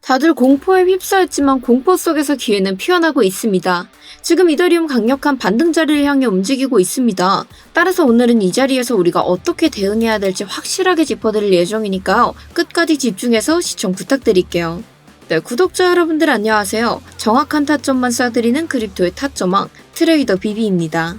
다들 공포에 휩싸였지만 공포 속에서 기회는 피어나고 있습니다. 지금 이더리움 강력한 반등 자리를 향해 움직이고 있습니다. 따라서 오늘은 이 자리에서 우리가 어떻게 대응해야 될지 확실하게 짚어드릴 예정이니까요. 끝까지 집중해서 시청 부탁드릴게요. 네, 구독자 여러분들 안녕하세요. 정확한 타점만 쏴드리는 크립토의 타점왕 트레이더 비비입니다.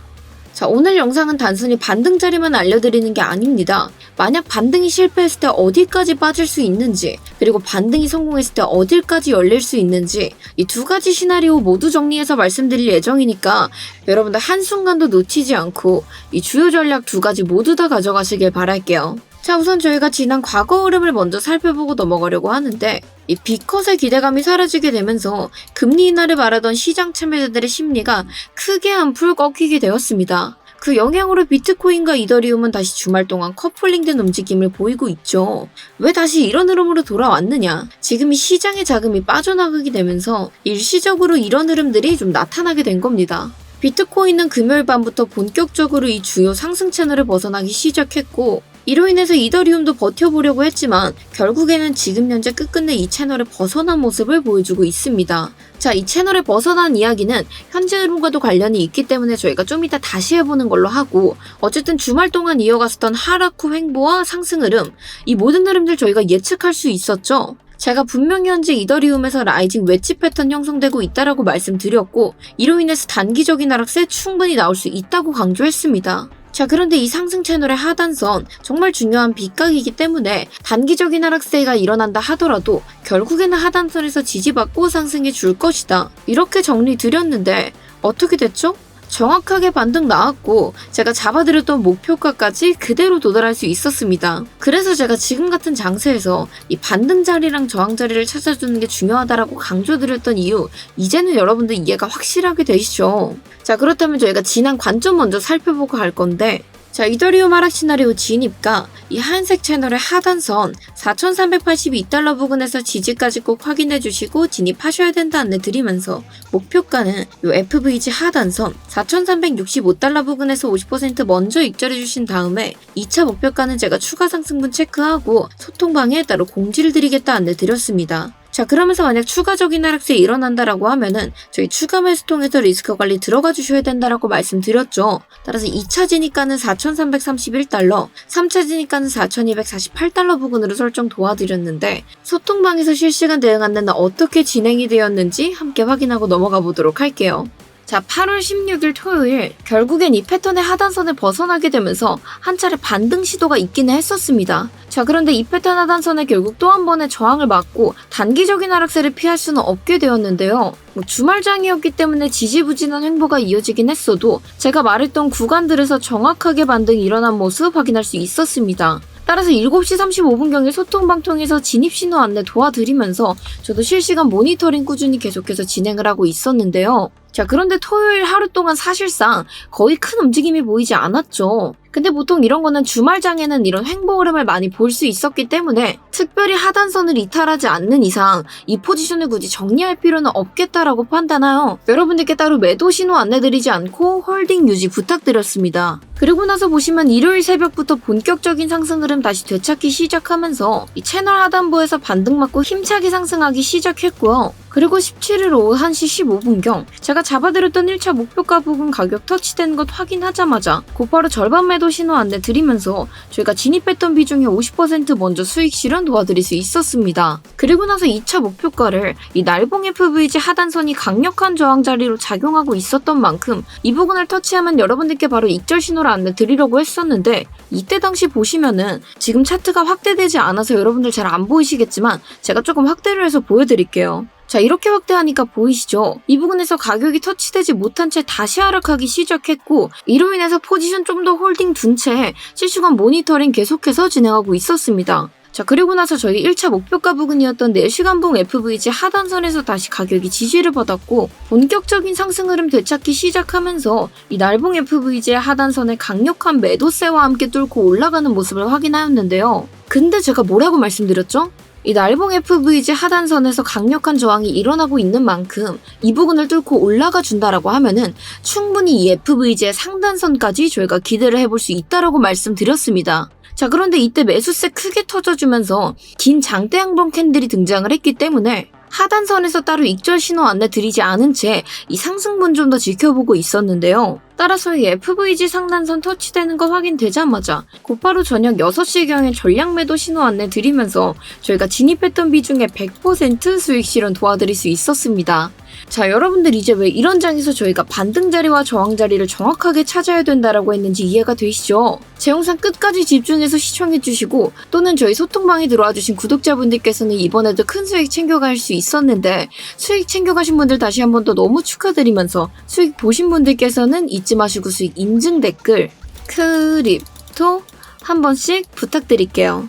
자, 오늘 영상은 단순히 반등 자리만 알려드리는 게 아닙니다. 만약 반등이 실패했을 때 어디까지 빠질 수 있는지, 그리고 반등이 성공했을 때 어딜까지 열릴 수 있는지 이 두 가지 시나리오 모두 정리해서 말씀드릴 예정이니까 여러분들 한순간도 놓치지 않고 이 주요 전략 두 가지 모두 다 가져가시길 바랄게요. 자, 우선 저희가 지난 과거 흐름을 먼저 살펴보고 넘어가려고 하는데 이 B컷의 기대감이 사라지게 되면서 금리 인하를 바라던 시장 참여자들의 심리가 크게 한풀 꺾이게 되었습니다. 그 영향으로 비트코인과 이더리움은 다시 주말 동안 커플링된 움직임을 보이고 있죠. 왜 다시 이런 흐름으로 돌아왔느냐? 지금 이 시장의 자금이 빠져나가게 되면서 일시적으로 이런 흐름들이 좀 나타나게 된 겁니다. 비트코인은 금요일 밤부터 본격적으로 이 주요 상승 채널을 벗어나기 시작했고, 이로 인해서 이더리움도 버텨보려고 했지만 결국에는 지금 현재 끝끝내 이 채널을 벗어난 모습을 보여주고 있습니다. 자, 이 채널을 벗어난 이야기는 현재 흐름과도 관련이 있기 때문에 저희가 좀 이따 다시 해보는 걸로 하고, 어쨌든 주말 동안 이어갔었던 하락 후 횡보와 상승 흐름, 이 모든 흐름들 저희가 예측할 수 있었죠. 제가 분명히 현재 이더리움에서 라이징 웨지 패턴 형성되고 있다라고 말씀드렸고, 이로 인해서 단기적인 하락세 충분히 나올 수 있다고 강조했습니다. 자, 그런데 이 상승 채널의 하단선 정말 중요한 빗각이기 때문에 단기적인 하락세가 일어난다 하더라도 결국에는 하단선에서 지지받고 상승해 줄 것이다. 이렇게 정리 드렸는데 어떻게 됐죠? 정확하게 반등 나왔고 제가 잡아드렸던 목표가까지 그대로 도달할 수 있었습니다. 그래서 제가 지금 같은 장세에서 이 반등 자리랑 저항 자리를 찾아주는 게 중요하다라고 강조드렸던 이유, 이제는 여러분들 이해가 확실하게 되시죠? 자, 그렇다면 저희가 지난 관점 먼저 살펴보고 갈 건데, 자, 이더리움 하락 시나리오 진입가 이 하얀색 채널의 하단선 4,382달러 부근에서 지지까지 꼭 확인해 주시고 진입하셔야 된다 안내 드리면서, 목표가는 요 FVG 하단선 4,365달러 부근에서 50% 먼저 입절해 주신 다음에 2차 목표가는 제가 추가 상승분 체크하고 소통방에 따로 공지를 드리겠다 안내 드렸습니다. 자, 그러면서 만약 추가적인 하락세 일어난다라고 하면은 저희 추가 매수 통해서 리스크 관리 들어가 주셔야 된다라고 말씀드렸죠. 따라서 2차 진입가는 4,331달러, 3차 진입가는 4,248달러 부근으로 설정 도와드렸는데, 소통방에서 실시간 대응 안내는 어떻게 진행이 되었는지 함께 확인하고 넘어가 보도록 할게요. 자, 8월 16일 토요일 결국엔 이 패턴의 하단선을 벗어나게 되면서 한 차례 반등 시도가 있기는 했었습니다. 자, 그런데 이 패턴 하단선에 결국 또 한 번의 저항을 맞고 단기적인 하락세를 피할 수는 없게 되었는데요. 주말장이었기 때문에 지지부진한 횡보가 이어지긴 했어도 제가 말했던 구간들에서 정확하게 반등이 일어난 모습 확인할 수 있었습니다. 따라서 7시 35분경에 소통방 통해서 진입신호 안내 도와드리면서 저도 실시간 모니터링 꾸준히 계속해서 진행을 하고 있었는데요. 자, 그런데 토요일 하루 동안 사실상 거의 큰 움직임이 보이지 않았죠. 근데 보통 이런 거는 주말장에는 이런 횡보 흐름을 많이 볼 수 있었기 때문에 특별히 하단선을 이탈하지 않는 이상 이 포지션을 굳이 정리할 필요는 없겠다라고 판단하여 여러분들께 따로 매도 신호 안내드리지 않고 홀딩 유지 부탁드렸습니다. 그리고 나서 보시면 일요일 새벽부터 본격적인 상승 흐름 다시 되찾기 시작하면서 이 채널 하단부에서 반등 맞고 힘차게 상승하기 시작했고요. 그리고 17일 오후 1시 15분경 제가 잡아드렸던 1차 목표가 부근 가격 터치된 것 확인하자마자 곧바로 절반 매도 신호 안내 드리면서 저희가 진입했던 비중의 50% 먼저 수익 실현 도와드릴 수 있었습니다. 그리고 나서 2차 목표가를 이 날봉 FVG 하단선이 강력한 저항 자리로 작용하고 있었던 만큼 이 부분을 터치하면 여러분들께 바로 익절 신호를 안내 드리려고 했었는데, 이때 당시 보시면은 지금 차트가 확대되지 않아서 여러분들 잘 안 보이시겠지만 제가 조금 확대를 해서 보여드릴게요. 자, 이렇게 확대하니까 보이시죠? 이 부분에서 가격이 터치되지 못한 채 다시 하락하기 시작했고, 이로 인해서 포지션 좀 더 홀딩 둔 채 실시간 모니터링 계속해서 진행하고 있었습니다. 자, 그리고 나서 저희 1차 목표가 부근이었던 4시간봉 FVG 하단선에서 다시 가격이 지지를 받았고 본격적인 상승 흐름 되찾기 시작하면서 이 날봉 FVG의 하단선을 강력한 매도세와 함께 뚫고 올라가는 모습을 확인하였는데요. 근데 제가 뭐라고 말씀드렸죠? 이 날봉 FVG 하단선에서 강력한 저항이 일어나고 있는 만큼 이 부분을 뚫고 올라가 준다라고 하면은 충분히 이 FVG의 상단선까지 저희가 기대를 해볼 수 있다라고 말씀드렸습니다. 자, 그런데 이때 매수세 크게 터져주면서 긴 장대 양봉 캔들이 등장을 했기 때문에 하단선에서 따로 익절 신호 안내 드리지 않은 채 이 상승분 좀 더 지켜보고 있었는데요. 따라서 이 FVG 상단선 터치되는 거 확인되자마자 곧바로 저녁 6시경에 전량 매도 신호 안내 드리면서 저희가 진입했던 비중의 100% 수익 실현 도와드릴 수 있었습니다. 자, 여러분들 이제 왜 이런 장에서 저희가 반등 자리와 저항 자리를 정확하게 찾아야 된다라고 했는지 이해가 되시죠? 제 영상 끝까지 집중해서 시청해주시고 또는 저희 소통방에 들어와주신 구독자분들께서는 이번에도 큰 수익 챙겨갈 수 있었는데 수익 챙겨가신 분들 다시 한 번 더 너무 축하드리면서 수익 보신 분들께서는 잊지 마시고 수익 인증 댓글 크립토 한 번씩 부탁드릴게요.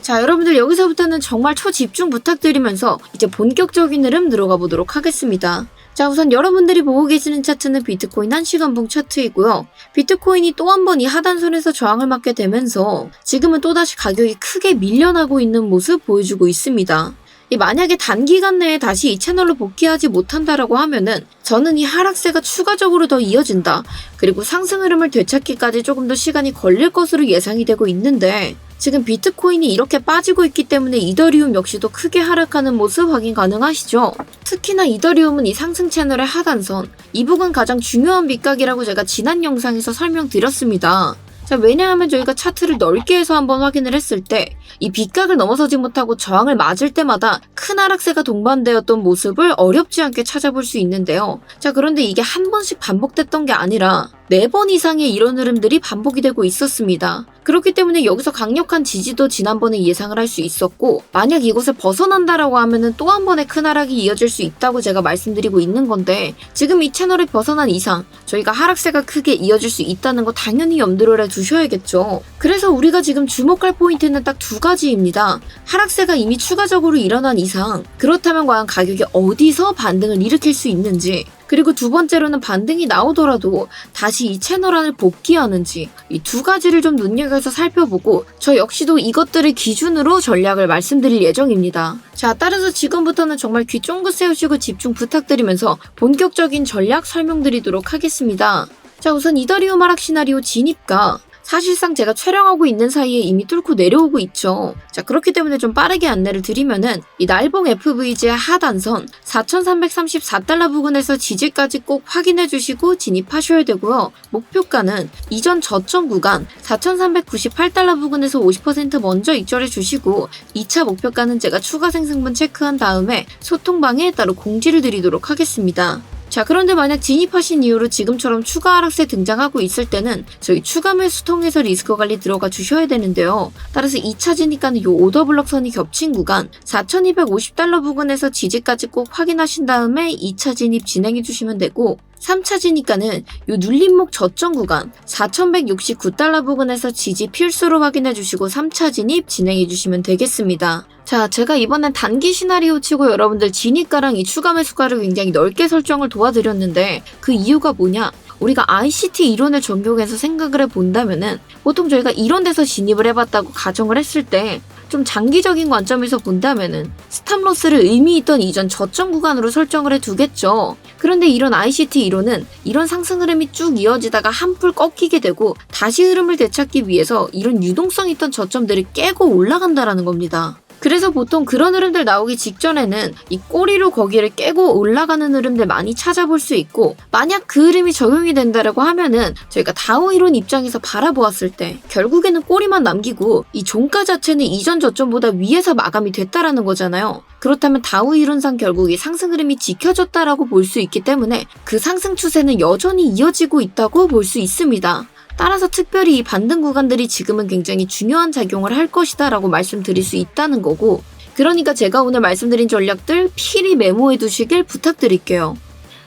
자, 여러분들 여기서부터는 정말 초집중 부탁드리면서 이제 본격적인 흐름 들어가 보도록 하겠습니다. 자, 우선 여러분들이 보고 계시는 차트는 비트코인 1시간봉 차트이고요. 비트코인이 또 한 번 이 하단선에서 저항을 맞게 되면서 지금은 또다시 가격이 크게 밀려나고 있는 모습 보여주고 있습니다. 만약에 단기간 내에 다시 이 채널로 복귀하지 못한다라고 하면은 저는 이 하락세가 추가적으로 더 이어진다. 그리고 상승 흐름을 되찾기까지 조금 더 시간이 걸릴 것으로 예상이 되고 있는데 지금 비트코인이 이렇게 빠지고 있기 때문에 이더리움 역시도 크게 하락하는 모습 확인 가능하시죠? 특히나 이더리움은 이 상승 채널의 하단선, 이 부분 가장 중요한 밑각이라고 제가 지난 영상에서 설명드렸습니다. 자, 왜냐하면 저희가 차트를 넓게 해서 한번 확인을 했을 때 이 밑각을 넘어서지 못하고 저항을 맞을 때마다 큰 하락세가 동반되었던 모습을 어렵지 않게 찾아볼 수 있는데요. 자, 그런데 이게 한 번씩 반복됐던 게 아니라 4번 이상의 이런 흐름들이 반복이 되고 있었습니다. 그렇기 때문에 여기서 강력한 지지도 지난번에 예상을 할 수 있었고 만약 이곳을 벗어난다라고 하면은 또 한 번의 큰 하락이 이어질 수 있다고 제가 말씀드리고 있는 건데 지금 이 채널을 벗어난 이상 저희가 하락세가 크게 이어질 수 있다는 거 당연히 염두를 해 두셔야겠죠. 그래서 우리가 지금 주목할 포인트는 딱 두 가지입니다. 하락세가 이미 추가적으로 일어난 이상 그렇다면 과연 가격이 어디서 반등을 일으킬 수 있는지, 그리고 두 번째로는 반등이 나오더라도 다시 이 채널 안을 복귀하는지, 이 두 가지를 좀 눈여겨서 살펴보고 저 역시도 이것들을 기준으로 전략을 말씀드릴 예정입니다. 자, 따라서 지금부터는 정말 귀 쫑긋 세우시고 집중 부탁드리면서 본격적인 전략 설명드리도록 하겠습니다. 자, 우선 이더리움 하락 시나리오 진입가, 사실상 제가 촬영하고 있는 사이에 이미 뚫고 내려오고 있죠. 자, 그렇기 때문에 좀 빠르게 안내를 드리면은 이 날봉 FVG의 하단선 4,334달러 부근에서 지지까지 꼭 확인해 주시고 진입하셔야 되고요. 목표가는 이전 저점 구간 4,398달러 부근에서 50% 먼저 익절해 주시고 2차 목표가는 제가 추가 생성분 체크한 다음에 소통방에 따로 공지를 드리도록 하겠습니다. 자, 그런데 만약 진입하신 이후로 지금처럼 추가 하락세 등장하고 있을 때는 저희 추가 매수 통해서 리스크 관리 들어가 주셔야 되는데요. 따라서 2차 진입가는 요 오더블럭 선이 겹친 구간 4,250달러 부근에서 지지까지 꼭 확인하신 다음에 2차 진입 진행해 주시면 되고 3차 진입가는 요 눌림목 저점 구간 4,169달러 부근에서 지지 필수로 확인해 주시고 3차 진입 진행해 주시면 되겠습니다. 자, 제가 이번엔 단기 시나리오 치고 여러분들 진입가랑 이 추가 매수가를 굉장히 넓게 설정을 도와드렸는데 그 이유가 뭐냐? 우리가 ICT 이론을 적용해서 생각을 해본다면은 보통 저희가 이런 데서 진입을 해봤다고 가정을 했을 때 좀 장기적인 관점에서 본다면은 스탑로스를 의미 있던 이전 저점 구간으로 설정을 해두겠죠. 그런데 이런 ICT 이론은 이런 상승 흐름이 쭉 이어지다가 한풀 꺾이게 되고 다시 흐름을 되찾기 위해서 이런 유동성 있던 저점들을 깨고 올라간다라는 겁니다. 그래서 보통 그런 흐름들 나오기 직전에는 이 꼬리로 거기를 깨고 올라가는 흐름들 많이 찾아볼 수 있고 만약 그 흐름이 적용이 된다라고 하면은 저희가 다우 이론 입장에서 바라보았을 때 결국에는 꼬리만 남기고 이 종가 자체는 이전 저점보다 위에서 마감이 됐다라는 거잖아요. 그렇다면 다우 이론상 결국 이 상승 흐름이 지켜졌다라고 볼 수 있기 때문에 그 상승 추세는 여전히 이어지고 있다고 볼 수 있습니다. 따라서 특별히 이 반등 구간들이 지금은 굉장히 중요한 작용을 할 것이다 라고 말씀드릴 수 있다는 거고, 그러니까 제가 오늘 말씀드린 전략들 필히 메모해 두시길 부탁드릴게요.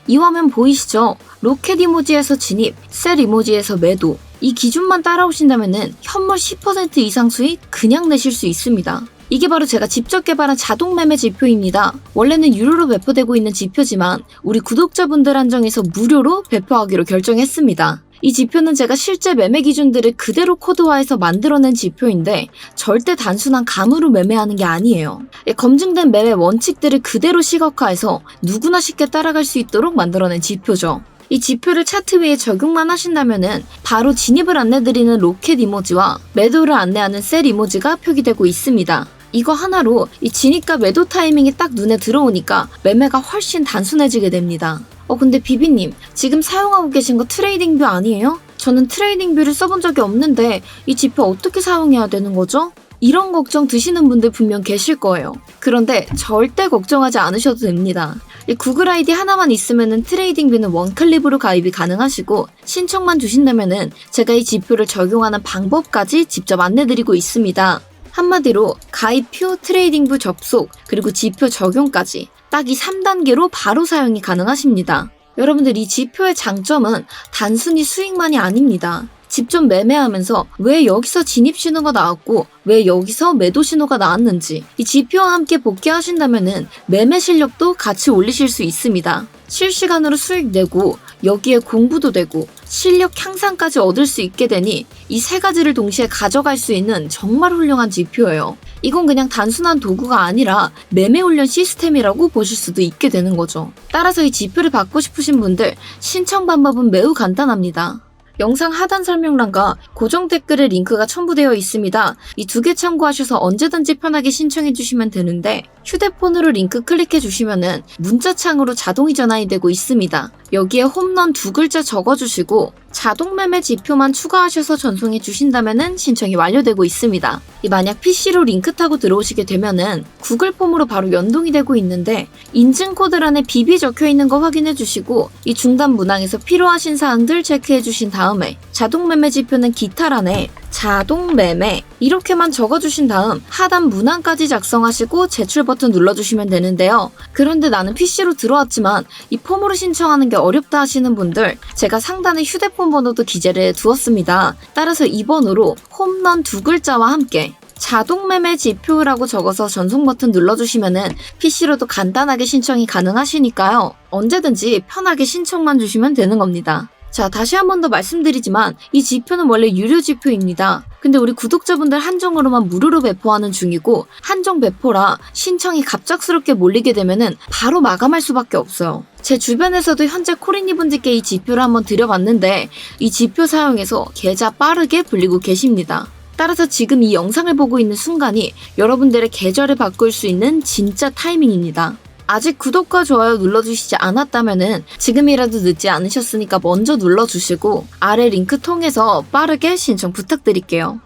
이 화면 보이시죠? 로켓 이모지에서 진입, 셀 이모지에서 매도, 이 기준만 따라오신다면은 현물 10% 이상 수익 그냥 내실 수 있습니다. 이게 바로 제가 직접 개발한 자동 매매 지표입니다. 원래는 유료로 배포되고 있는 지표지만 우리 구독자분들 한정해서 무료로 배포하기로 결정했습니다. 이 지표는 제가 실제 매매 기준들을 그대로 코드화해서 만들어낸 지표인데 절대 단순한 감으로 매매하는 게 아니에요. 검증된 매매 원칙들을 그대로 시각화해서 누구나 쉽게 따라갈 수 있도록 만들어낸 지표죠. 이 지표를 차트 위에 적용만 하신다면은 바로 진입을 안내드리는 로켓 이모지와 매도를 안내하는 셀 이모지가 표기되고 있습니다. 이거 하나로 이 진입과 매도 타이밍이 딱 눈에 들어오니까 매매가 훨씬 단순해지게 됩니다. 근데 비비님, 지금 사용하고 계신 거 트레이딩 뷰 아니에요? 저는 트레이딩 뷰를 써본 적이 없는데 이 지표 어떻게 사용해야 되는 거죠? 이런 걱정 드시는 분들 분명 계실 거예요. 그런데 절대 걱정하지 않으셔도 됩니다. 이 구글 아이디 하나만 있으면은 트레이딩 뷰는 원클릭으로 가입이 가능하시고 신청만 주신다면은 제가 이 지표를 적용하는 방법까지 직접 안내드리고 있습니다. 한마디로 가입표, 트레이딩 뷰 접속, 그리고 지표 적용까지 딱 이 3단계로 바로 사용이 가능하십니다. 여러분들 이 지표의 장점은 단순히 수익만이 아닙니다. 직접 매매하면서 왜 여기서 진입 신호가 나왔고 왜 여기서 매도 신호가 나왔는지 이 지표와 함께 복귀하신다면은 매매 실력도 같이 올리실 수 있습니다. 실시간으로 수익 내고 여기에 공부도 되고 실력 향상까지 얻을 수 있게 되니 이 세 가지를 동시에 가져갈 수 있는 정말 훌륭한 지표예요. 이건 그냥 단순한 도구가 아니라 매매 훈련 시스템이라고 보실 수도 있게 되는 거죠. 따라서 이 지표를 받고 싶으신 분들 신청 방법은 매우 간단합니다. 영상 하단 설명란과 고정 댓글에 링크가 첨부되어 있습니다. 이 두 개 참고하셔서 언제든지 편하게 신청해 주시면 되는데 휴대폰으로 링크 클릭해 주시면은 문자창으로 자동이 전환이 되고 있습니다. 여기에 홈런 2글자 적어주시고 자동 매매 지표만 추가하셔서 전송해 주신다면은 신청이 완료되고 있습니다. 만약 PC로 링크 타고 들어오시게 되면은 구글 폼으로 바로 연동이 되고 있는데 인증 코드란에 비비 적혀 있는 거 확인해 주시고 이 중단 문항에서 필요하신 사항들 체크해 주신 다음에 자동 매매 지표는 기타란에 자동 매매 이렇게만 적어주신 다음 하단 문항까지 작성하시고 제출 버튼 눌러주시면 되는데요. 그런데 나는 PC로 들어왔지만 이 폼으로 신청하는 게 어렵다 하시는 분들 제가 상단에 휴대폰 번호도 기재를 두었습니다. 따라서 이 번호로 홈런 2글자와 함께 자동 매매 지표라고 적어서 전송 버튼 눌러주시면은 PC로도 간단하게 신청이 가능하시니까요. 언제든지 편하게 신청만 주시면 되는 겁니다. 자, 다시 한 번 더 말씀드리지만 이 지표는 원래 유료 지표입니다. 근데 우리 구독자분들 한정으로만 무료로 배포하는 중이고 한정 배포라 신청이 갑작스럽게 몰리게 되면은 바로 마감할 수밖에 없어요. 제 주변에서도 현재 코린이분들께 이 지표를 한번 드려봤는데 이 지표 사용해서 계좌 빠르게 불리고 계십니다. 따라서 지금 이 영상을 보고 있는 순간이 여러분들의 계좌를 바꿀 수 있는 진짜 타이밍입니다. 아직 구독과 좋아요 눌러주시지 않았다면은 지금이라도 늦지 않으셨으니까 먼저 눌러주시고 아래 링크 통해서 빠르게 신청 부탁드릴게요.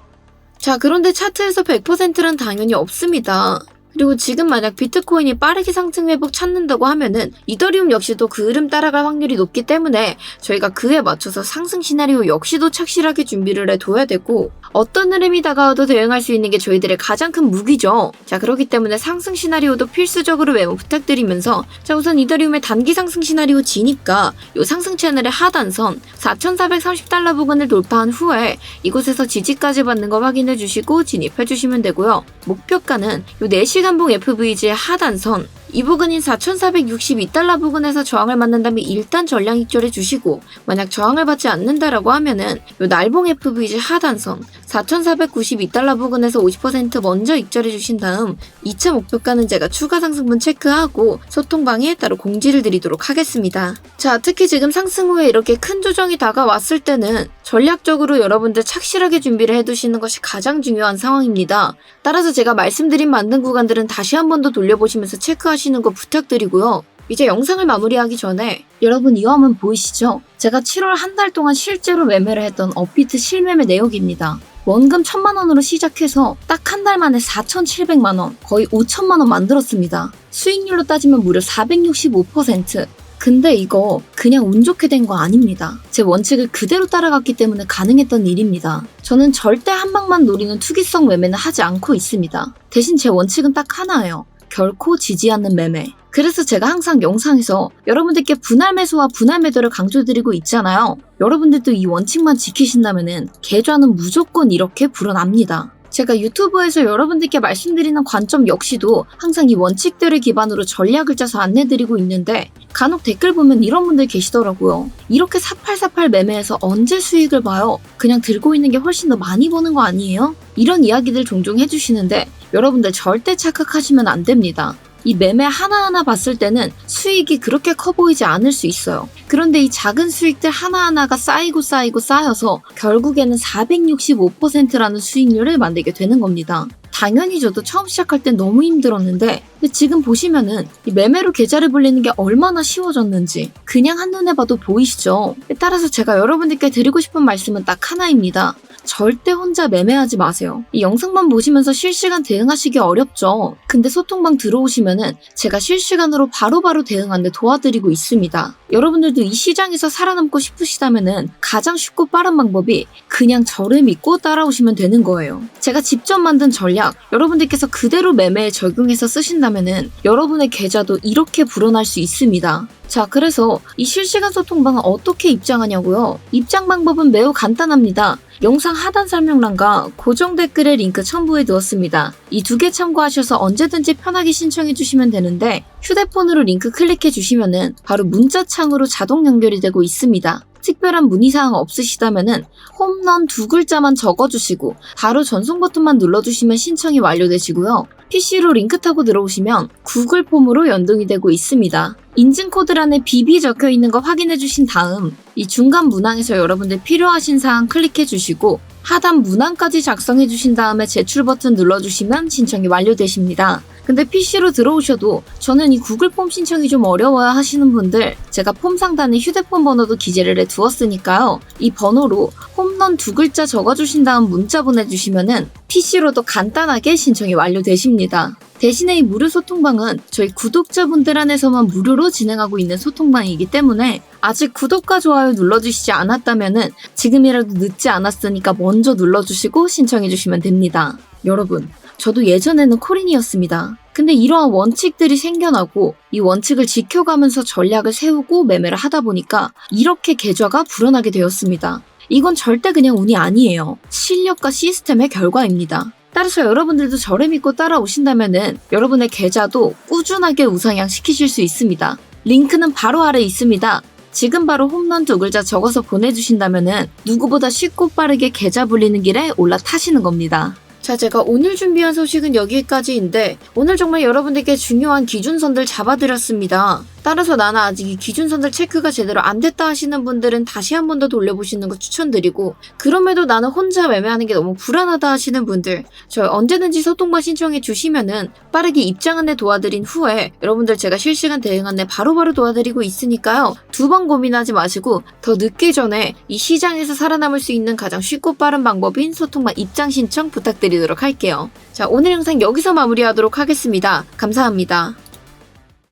자, 그런데 차트에서 100%는 당연히 없습니다. 그리고 지금 만약 비트코인이 빠르게 상승 회복 찾는다고 하면은 이더리움 역시도 그 흐름 따라갈 확률이 높기 때문에 저희가 그에 맞춰서 상승 시나리오 역시도 착실하게 준비를 해둬야 되고 어떤 흐름이 다가와도 대응할 수 있는 게 저희들의 가장 큰 무기죠. 자, 그렇기 때문에 상승 시나리오도 필수적으로 메모 부탁드리면서 자, 우선 이더리움의 단기 상승 시나리오 G니까 요 상승 채널의 하단선 4,430달러 부근을 돌파한 후에 이곳에서 지지까지 받는 거 확인해 주시고 진입해 주시면 되고요. 목표가는 요 4시간봉 FVG의 하단선 이 부근인 4,462달러 부근에서 저항을 맞는다면 일단 전량 익절해 주시고 만약 저항을 받지 않는다라고 하면은 요 날봉 FVG 하단선 4,492달러 부근에서 50% 먼저 익절해 주신 다음 2차 목표가는 제가 추가 상승분 체크하고 소통방에 따로 공지를 드리도록 하겠습니다. 자, 특히 지금 상승 후에 이렇게 큰 조정이 다가왔을 때는 전략적으로 여러분들 착실하게 준비를 해두시는 것이 가장 중요한 상황입니다. 따라서 제가 말씀드린 만든 구간들은 다시 한 번 더 돌려보시면서 체크하시는 거 부탁드리고요. 이제 영상을 마무리하기 전에 여러분 이 화면 보이시죠? 제가 7월 한 달 동안 실제로 매매를 했던 업비트 실매매 내역입니다. 원금 1,000만원으로 시작해서 딱 한 달 만에 4,700만원, 거의 5,000만원 만들었습니다. 수익률로 따지면 무려 465%. 근데 이거 그냥 운 좋게 된 거 아닙니다. 제 원칙을 그대로 따라갔기 때문에 가능했던 일입니다. 저는 절대 한 방만 노리는 투기성 매매는 하지 않고 있습니다. 대신 제 원칙은 딱 하나예요. 결코 지지 않는 매매. 그래서 제가 항상 영상에서 여러분들께 분할 매수와 분할 매도를 강조드리고 있잖아요. 여러분들도 이 원칙만 지키신다면은 계좌는 무조건 이렇게 불어납니다. 제가 유튜브에서 여러분들께 말씀드리는 관점 역시도 항상 이 원칙들을 기반으로 전략을 짜서 안내드리고 있는데 간혹 댓글 보면 이런 분들 계시더라고요. 이렇게 사팔사팔 매매해서 언제 수익을 봐요? 그냥 들고 있는 게 훨씬 더 많이 버는 거 아니에요? 이런 이야기들 종종 해주시는데 여러분들 절대 착각하시면 안 됩니다. 이 매매 하나하나 봤을 때는 수익이 그렇게 커 보이지 않을 수 있어요. 그런데 이 작은 수익들 하나하나가 쌓여서 결국에는 465%라는 수익률을 만들게 되는 겁니다. 당연히 저도 처음 시작할 땐 너무 힘들었는데 근데 지금 보시면은 이 매매로 계좌를 불리는 게 얼마나 쉬워졌는지 그냥 한눈에 봐도 보이시죠? 따라서 제가 여러분들께 드리고 싶은 말씀은 딱 하나입니다. 절대 혼자 매매하지 마세요. 이 영상만 보시면서 실시간 대응하시기 어렵죠? 근데 소통방 들어오시면은 제가 실시간으로 바로바로 대응하는 데 도와드리고 있습니다. 여러분들도 이 시장에서 살아남고 싶으시다면은 가장 쉽고 빠른 방법이 그냥 저를 믿고 따라오시면 되는 거예요. 제가 직접 만든 전략 여러분들께서 그대로 매매에 적용해서 쓰신다면은 여러분의 계좌도 이렇게 불어날 수 있습니다. 자, 그래서 이 실시간 소통방은 어떻게 입장하냐고요? 입장 방법은 매우 간단합니다. 영상 하단 설명란과 고정 댓글에 링크 첨부해 두었습니다. 이 두 개 참고하셔서 언제든지 편하게 신청해 주시면 되는데 휴대폰으로 링크 클릭해 주시면은 바로 문자창으로 자동 연결이 되고 있습니다. 특별한 문의사항 없으시다면은 홈런 두 글자만 적어주시고 바로 전송 버튼만 눌러주시면 신청이 완료되시고요. PC로 링크 타고 들어오시면 구글 폼으로 연동이 되고 있습니다. 인증코드란에 BB 적혀 있는 거 확인해 주신 다음 이 중간 문항에서 여러분들 필요하신 사항 클릭해 주시고 하단 문항까지 작성해 주신 다음에 제출 버튼 눌러주시면 신청이 완료되십니다. 근데 PC로 들어오셔도 저는 이 구글 폼 신청이 좀 어려워야 하시는 분들 제가 폼 상단에 휴대폰 번호도 기재를 해 두었으니까요. 이 번호로 홈런 두 글자 적어주신 다음 문자 보내주시면은 PC로도 간단하게 신청이 완료되십니다. 대신에 이 무료 소통방은 저희 구독자분들 안에서만 무료로 진행하고 있는 소통방이기 때문에 아직 구독과 좋아요 눌러주시지 않았다면은 지금이라도 늦지 않았으니까 먼저 눌러주시고 신청해주시면 됩니다. 여러분, 저도 예전에는 코린이었습니다. 근데 이러한 원칙들이 생겨나고 이 원칙을 지켜가면서 전략을 세우고 매매를 하다 보니까 이렇게 계좌가 불어나게 되었습니다. 이건 절대 그냥 운이 아니에요. 실력과 시스템의 결과입니다. 따라서 여러분들도 저를 믿고 따라오신다면은 여러분의 계좌도 꾸준하게 우상향 시키실 수 있습니다. 링크는 바로 아래 있습니다. 지금 바로 홈런 두 글자 적어서 보내주신다면은 누구보다 쉽고 빠르게 계좌 불리는 길에 올라타시는 겁니다. 자, 제가 오늘 준비한 소식은 여기까지인데 오늘 정말 여러분들께 중요한 기준선들 잡아드렸습니다. 따라서 나는 아직 이 기준선들 체크가 제대로 안 됐다 하시는 분들은 다시 한 번 더 돌려보시는 거 추천드리고 그럼에도 나는 혼자 매매하는 게 너무 불안하다 하시는 분들 저희 언제든지 소통방 신청해 주시면은 빠르게 입장 안내 도와드린 후에 여러분들 제가 실시간 대응 안내 바로바로 도와드리고 있으니까요. 두 번 고민하지 마시고 더 늦기 전에 이 시장에서 살아남을 수 있는 가장 쉽고 빠른 방법인 소통방 입장 신청 부탁드리도록 할게요. 자, 오늘 영상 여기서 마무리하도록 하겠습니다. 감사합니다.